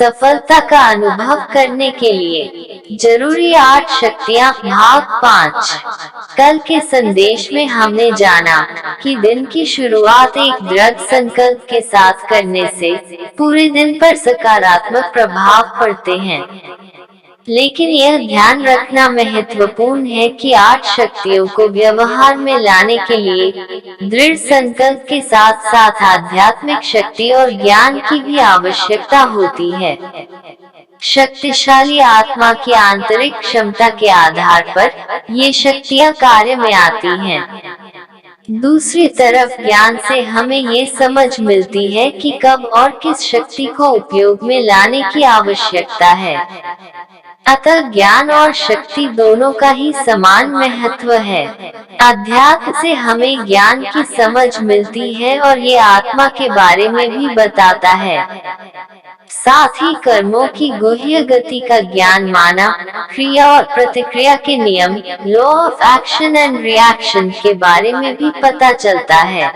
सफलता का अनुभव करने के लिए जरूरी 8 शक्तियाँ भाग 5। कल के संदेश में हमने जाना कि दिन की शुरुआत एक दृढ़ संकल्प के साथ करने से पूरे दिन पर सकारात्मक प्रभाव पड़ते हैं। लेकिन यह ध्यान रखना महत्वपूर्ण है कि 8 शक्तियों को व्यवहार में लाने के लिए दृढ़ संकल्प के साथ साथ आध्यात्मिक शक्ति और ज्ञान की भी आवश्यकता होती है। शक्तिशाली आत्मा की आंतरिक क्षमता के आधार पर ये शक्तियाँ कार्य में आती हैं। दूसरी तरफ ज्ञान से हमें ये समझ मिलती है कि कब और किस शक्ति को उपयोग में लाने की आवश्यकता है। अतः ज्ञान और शक्ति दोनों का ही समान महत्व है। अध्यात्म से हमें ज्ञान की समझ मिलती है और ये आत्मा के बारे में भी बताता है। साथ ही कर्मों की गुह्य गति का ज्ञान माना, क्रिया और प्रतिक्रिया के नियम, law of action and reaction के बारे में भी पता चलता है।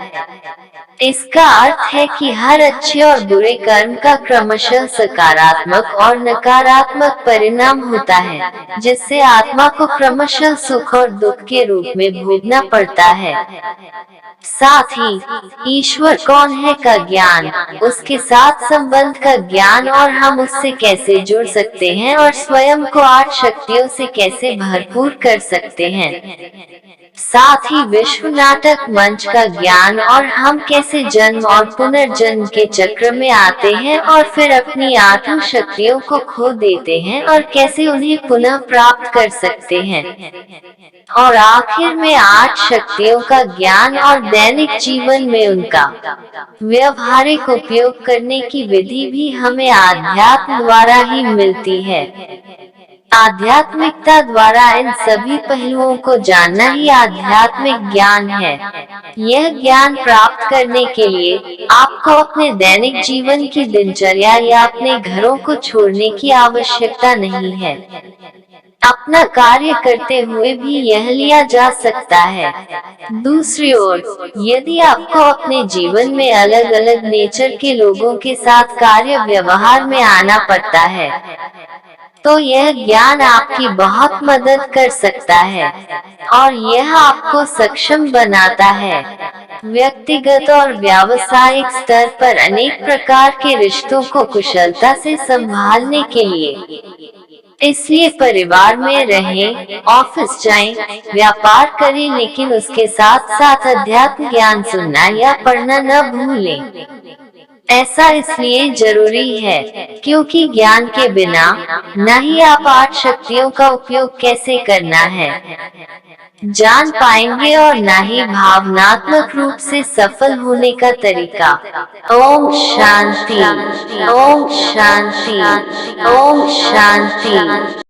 इसका अर्थ है कि हर अच्छे और बुरे कर्म का क्रमशः सकारात्मक और नकारात्मक परिणाम होता है, जिससे आत्मा को क्रमशः सुख और दुख के रूप में भोगना पड़ता है। साथ ही ईश्वर कौन है का ज्ञान, उसके साथ संबंध का ज्ञान और हम उससे कैसे जुड़ सकते हैं और स्वयं को 8 शक्तियों से कैसे भरपूर कर सकते हैं। साथ ही विश्व नाटक मंच का ज्ञान और हम कैसे जन्म और पुनर्जन्म के चक्र में आते हैं और फिर अपनी 8 शक्तियों को खो देते हैं और कैसे उन्हें पुनः प्राप्त कर सकते हैं। और आखिर में 8 शक्तियों का ज्ञान और दैनिक जीवन में उनका व्यवहारिक उपयोग करने की विधि भी हमें आध्यात्म द्वारा ही मिलती है। आध्यात्मिकता द्वारा इन सभी पहलुओं को जानना ही आध्यात्मिक ज्ञान है। यह ज्ञान प्राप्त करने के लिए आपको अपने दैनिक जीवन की दिनचर्या या अपने घरों को छोड़ने की आवश्यकता नहीं है। अपना कार्य करते हुए भी यह लिया जा सकता है। दूसरी ओर, यदि आपको अपने जीवन में अलग अलग नेचर के लोगों के साथ कार्य व्यवहार में आना पड़ता है, तो यह ज्ञान आपकी बहुत मदद कर सकता है और यह आपको सक्षम बनाता है व्यक्तिगत और व्यावसायिक स्तर पर अनेक प्रकार के रिश्तों को कुशलता से संभालने के लिए। इसलिए परिवार में रहें, ऑफिस जाएं, व्यापार करें, लेकिन उसके साथ साथ अध्यात्म ज्ञान सुनना या पढ़ना न भूलें। ऐसा इसलिए जरूरी है क्योंकि ज्ञान के बिना न ही आप 8 शक्तियों का उपयोग कैसे करना है जान पाएंगे और न ही भावनात्मक रूप से सफल होने का तरीका। ओम शांति, ओम शांति, ओम शांति।